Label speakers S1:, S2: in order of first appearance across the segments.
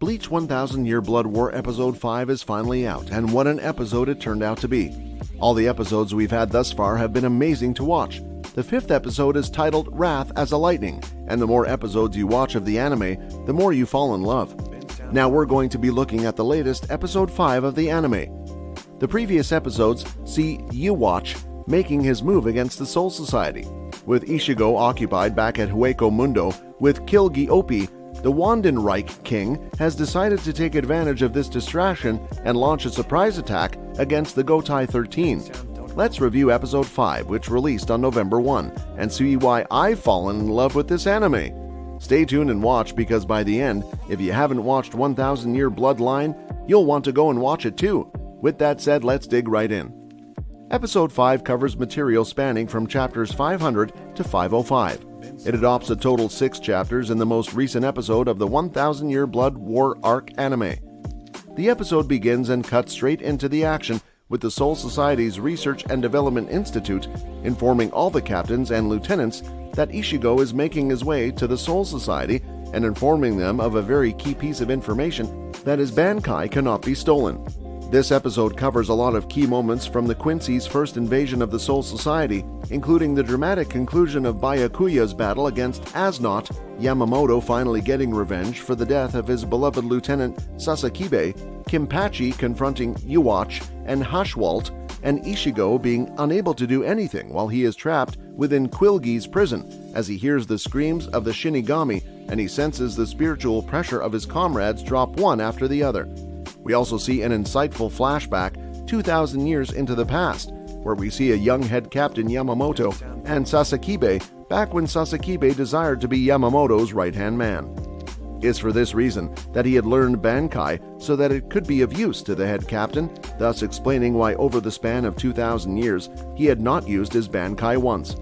S1: Bleach 1000 Year Blood War Episode 5 is finally out, and what an episode it turned out to be. All the episodes we've had thus far have been amazing to watch. The 5th episode is titled Wrath as a Lightning, and the more episodes you watch of the anime, the more you fall in love. Now we're going to be looking at the latest Episode 5 of the anime. The previous episodes see 𝐤𝐤 making his move against the Soul Society. With 𝐤𝐤𝐤 occupied back at Hueco Mundo with 𝐃𝐨𝐤𝐤, the Wandenreich king has decided to take advantage of this distraction and launch a surprise attack against the Gotei 13. Let's review Episode 5, which released on November 1, and see why I've fallen in love with this anime. Stay tuned and watch, because by the end, if you haven't watched 1000 Year Bloodline, you'll want to go and watch it too. With that said, let's dig right in. Episode 5 covers material spanning from chapters 500 to 505. It adopts a total 6 chapters in the most recent episode of the 1000 Year Blood War arc anime. The episode begins and cuts straight into the action with the Soul Society's Research and Development Institute informing all the captains and lieutenants that 𝐤𝐤𝐤 is making his way to the Soul Society and informing them of a very key piece of information, that his Bankai cannot be stolen. This episode covers a lot of key moments from the Quincy's first invasion of the Soul Society, including the dramatic conclusion of Byakuya's battle against 𝐴𝐵, Yamamoto finally getting revenge for the death of his beloved lieutenant Sasakibe, Kinpachi confronting 𝐤𝐤 and Haschwalt, and 𝐤𝐤𝐤 being unable to do anything while he is trapped within 𝐃𝐨𝐤𝐤's prison as he hears the screams of the Shinigami and he senses the spiritual pressure of his comrades drop one after the other. We also see an insightful flashback 2,000 years into the past, where we see a young head captain Yamamoto and Sasakibe back when Sasakibe desired to be Yamamoto's right-hand man. It's for this reason that he had learned Bankai so that it could be of use to the head captain, thus explaining why over the span of 2,000 years he had not used his Bankai once.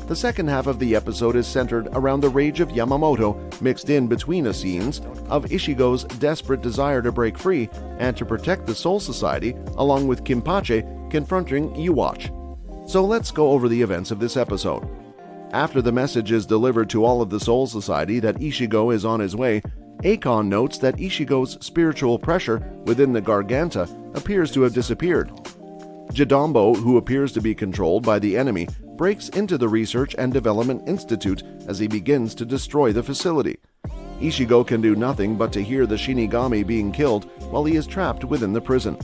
S1: The second half of the episode is centered around the rage of Yamamoto, mixed in between a scenes of 𝐤𝐤𝐤's desperate desire to break free and to protect the Soul Society, along with Kinpachi confronting 𝐤𝐤𝐤. So let's go over the events of this episode. After the message is delivered to all of the Soul Society that 𝐤𝐤𝐤 is on his way, 𝐴𝐵 notes that 𝐤𝐤𝐤's spiritual pressure within the Garganta appears to have disappeared. Jidombo, who appears to be controlled by the enemy, breaks into the Research and Development Institute as he begins to destroy the facility. 𝐤𝐤𝐤 can do nothing but to hear the Shinigami being killed while he is trapped within the prison.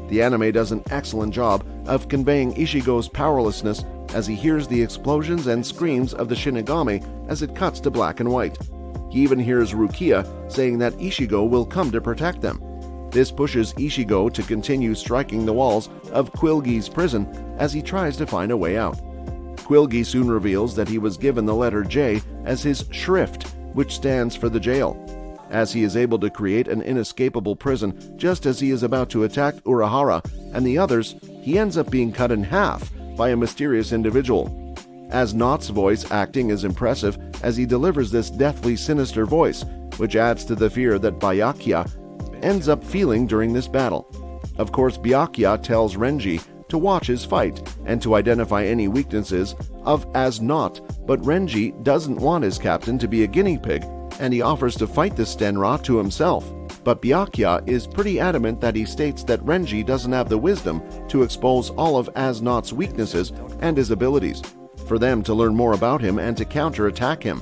S1: The anime does an excellent job of conveying 𝐤𝐤𝐤's powerlessness as he hears the explosions and screams of the Shinigami as it cuts to black and white. He even hears Rukia saying that 𝐤𝐤𝐤 will come to protect them. This pushes 𝐤𝐤𝐤 to continue striking the walls of 𝐃𝐨𝐤𝐤's prison as he tries to find a way out. 𝐃𝐨𝐤𝐤 soon reveals that he was given the letter J as his Schrift, which stands for the jail. As he is able to create an inescapable prison just as he is about to attack Urahara and the others, he ends up being cut in half by a mysterious individual. 𝐴𝐵's voice acting is impressive as he delivers this deathly sinister voice, which adds to the fear that Byakuya ends up feeling during this battle. Of course, Byakuya tells Renji to watch his fight and to identify any weaknesses of 𝐴𝐵, but Renji doesn't want his captain to be a guinea pig, and he offers to fight the Stenra to himself. But Byakuya is pretty adamant that he states that Renji doesn't have the wisdom to expose all of 𝐴𝐵's weaknesses and his abilities, for them to learn more about him and to counterattack him.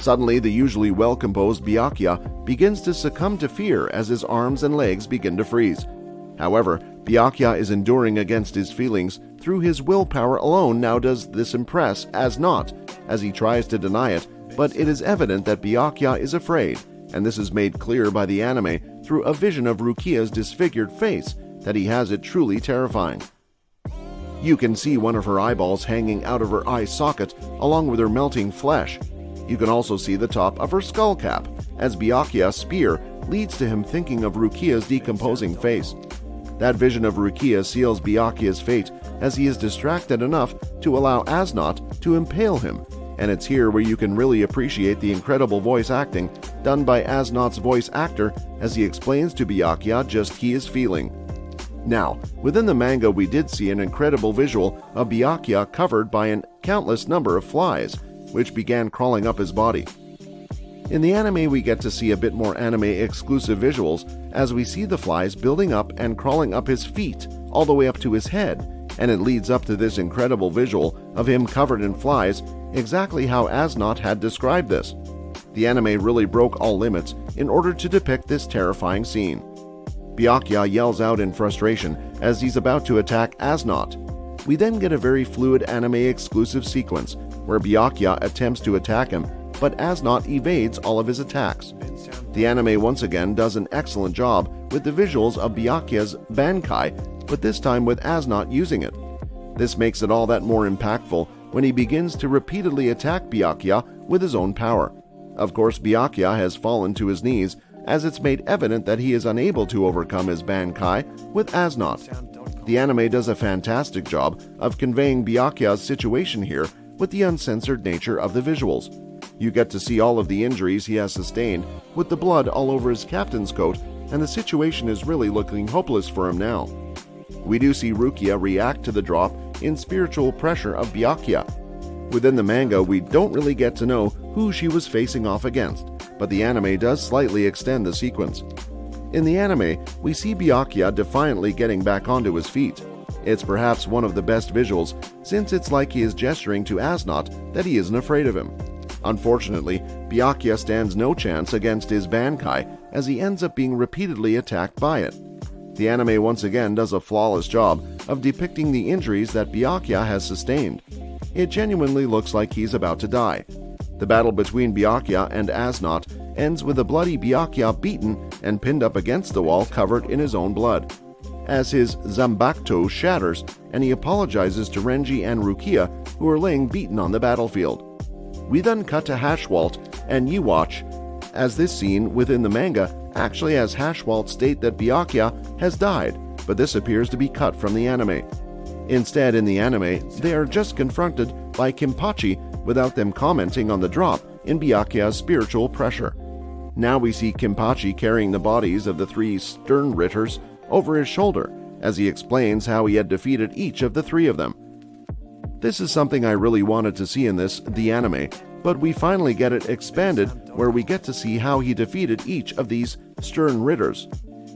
S1: Suddenly, the usually well-composed Byakuya begins to succumb to fear as his arms and legs begin to freeze. However, Byakuya is enduring against his feelings through his willpower alone. Now does this impress 𝐴𝐵, as he tries to deny it, but it is evident that Byakuya is afraid, and this is made clear by the anime through a vision of Rukia's disfigured face that he has it truly terrifying. You can see one of her eyeballs hanging out of her eye socket along with her melting flesh. You can also see the top of her skull cap, as Byakuya's spear leads to him thinking of Rukia's decomposing face. That vision of Rukia seals Byakuya's fate as he is distracted enough to allow 𝐴𝐵 to impale him, and it's here where you can really appreciate the incredible voice acting done by 𝐴𝐵's voice actor as he explains to Byakuya just he is feeling. Now, within the manga we did see an incredible visual of Byakuya covered by a countless number of flies, which began crawling up his body. In the anime, we get to see a bit more anime-exclusive visuals as we see the flies building up and crawling up his feet all the way up to his head, and it leads up to this incredible visual of him covered in flies, exactly how 𝐴𝐵𝐷 had described this. The anime really broke all limits in order to depict this terrifying scene. 𝐵𝐲𝐤𝐞 yells out in frustration as he's about to attack 𝐴𝐵𝐷. We then get a very fluid anime-exclusive sequence where 𝐵𝐲𝐤𝐞 attempts to attack him, but 𝐴𝐵𝐷 evades all of his attacks. The anime once again does an excellent job with the visuals of 𝐵𝐲𝐞's Bankai, but this time with 𝐴𝐵𝐷 using it. This makes it all that more impactful when he begins to repeatedly attack 𝐵𝐲𝐞 with his own power. Of course, 𝐵𝐲𝐞 has fallen to his knees as it's made evident that he is unable to overcome his Bankai with 𝐴𝐵𝐷. The anime does a fantastic job of conveying 𝐵𝐲𝐞's situation here with the uncensored nature of the visuals. You get to see all of the injuries he has sustained with the blood all over his captain's coat, and the situation is really looking hopeless for him now. We do see Rukia react to the drop in spiritual pressure of 𝐵𝐲𝐞. Within the manga, we don't really get to know who she was facing off against, but the anime does slightly extend the sequence. In the anime, we see 𝐵𝐲𝐞 defiantly getting back onto his feet. It's perhaps one of the best visuals, since it's like he is gesturing to 𝐴𝐵𝐷 that he isn't afraid of him. Unfortunately, 𝐵𝐲𝐞 stands no chance against his Bankai as he ends up being repeatedly attacked by it. The anime once again does a flawless job of depicting the injuries that 𝐵𝐲𝐞 has sustained. It genuinely looks like he's about to die. The battle between 𝐵𝐲𝐞 and 𝐴𝐵𝐷 ends with a bloody 𝐵𝐲𝐞 beaten and pinned up against the wall covered in his own blood, as his 𝐸𝐵𝐼� shatters and he apologizes to Renji and Rukia, who are laying beaten on the battlefield. We then cut to Haschwalth and Ewatch, as this scene within the manga actually has Haschwalth state that 𝐵𝐲𝐞 has died, but this appears to be cut from the anime. Instead, in the anime, they are just confronted by Kenpachi without them commenting on the drop in 𝐵𝐲𝐞's spiritual pressure. Now we see Kenpachi carrying the bodies of the three Sternritters over his shoulder as he explains how he had defeated each of the three of them. This is something I really wanted to see in the anime, but we finally get it expanded where we get to see how he defeated each of these Sternritters.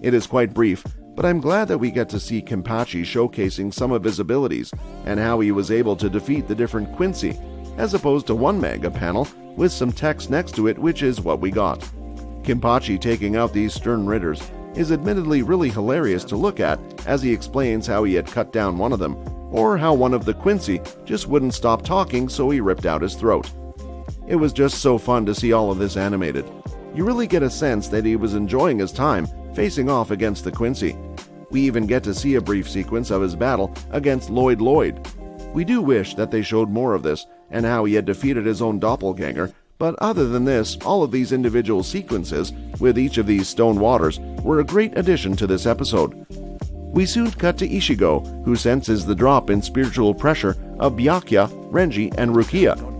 S1: It is quite brief, but I'm glad that we get to see Kenpachi showcasing some of his abilities and how he was able to defeat the different Quincy, as opposed to one manga panel with some text next to it, which is what we got. Kenpachi taking out these Sternritters is admittedly really hilarious to look at as he explains how he had cut down one of them, or how one of the Quincy just wouldn't stop talking, so he ripped out his throat. It was just so fun to see all of this animated. You really get a sense that he was enjoying his time facing off against the Quincy. We even get to see a brief sequence of his battle against Lloyd Lloyd. We do wish that they showed more of this and how he had defeated his own doppelganger, but other than this, all of these individual sequences with each of these stone waters were a great addition to this episode. We soon cut to Ichigo, who senses the drop in spiritual pressure of 𝐵𝐲𝐞, Renji, and Rukia.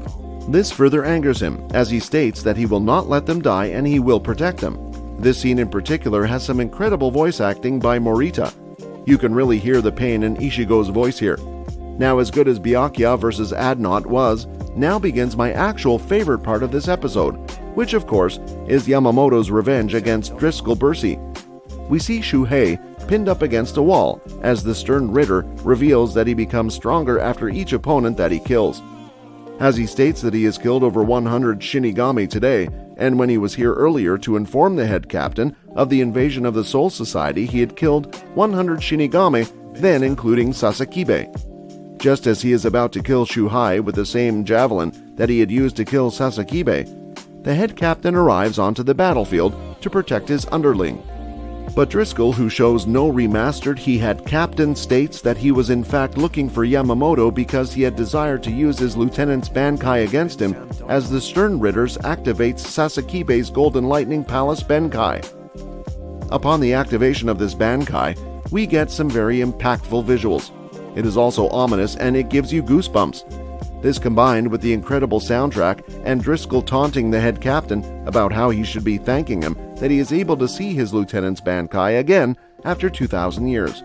S1: This further angers him, as he states that he will not let them die and he will protect them. This scene in particular has some incredible voice acting by Morita. You can really hear the pain in Ichigo's voice here. Now, as good as 𝐵𝐲𝐞 versus 𝐴𝐵𝐷 was, now begins my actual favorite part of this episode, which of course is Yamamoto's revenge against Driscoll Bursey. We see Shuhei pinned up against a wall as the Sternritter reveals that he becomes stronger after each opponent that he kills. As he states that he has killed over 100 Shinigami today, and when he was here earlier to inform the head captain of the invasion of the Soul Society, he had killed 100 Shinigami, then including Sasakibe. Just as he is about to kill Shuhei with the same javelin that he had used to kill Sasakibe, the head captain arrives onto the battlefield to protect his underling. But Driscoll, who shows no remastered he had captain, states that he was in fact looking for Yamamoto because he had desired to use his lieutenant's Bankai against him as the Sternritters activates Sasakibe's Golden Lightning Palace Bankai. Upon the activation of this Bankai, we get some very impactful visuals. It is also ominous and it gives you goosebumps. This combined with the incredible soundtrack and Driscoll taunting the head captain about how he should be thanking him that he is able to see his lieutenant's Bankai again after 2,000 years.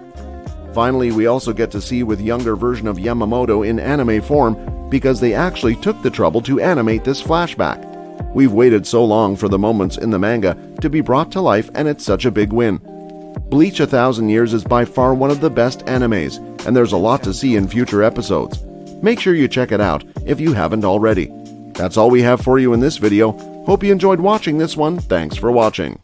S1: Finally, we also get to see with younger version of Yamamoto in anime form because they actually took the trouble to animate this flashback. We've waited so long for the moments in the manga to be brought to life, and it's such a big win. Bleach 1,000 Years is by far one of the best animes, and there's a lot to see in future episodes. Make sure you check it out if you haven't already. That's all we have for you in this video. Hope you enjoyed watching this one. Thanks for watching.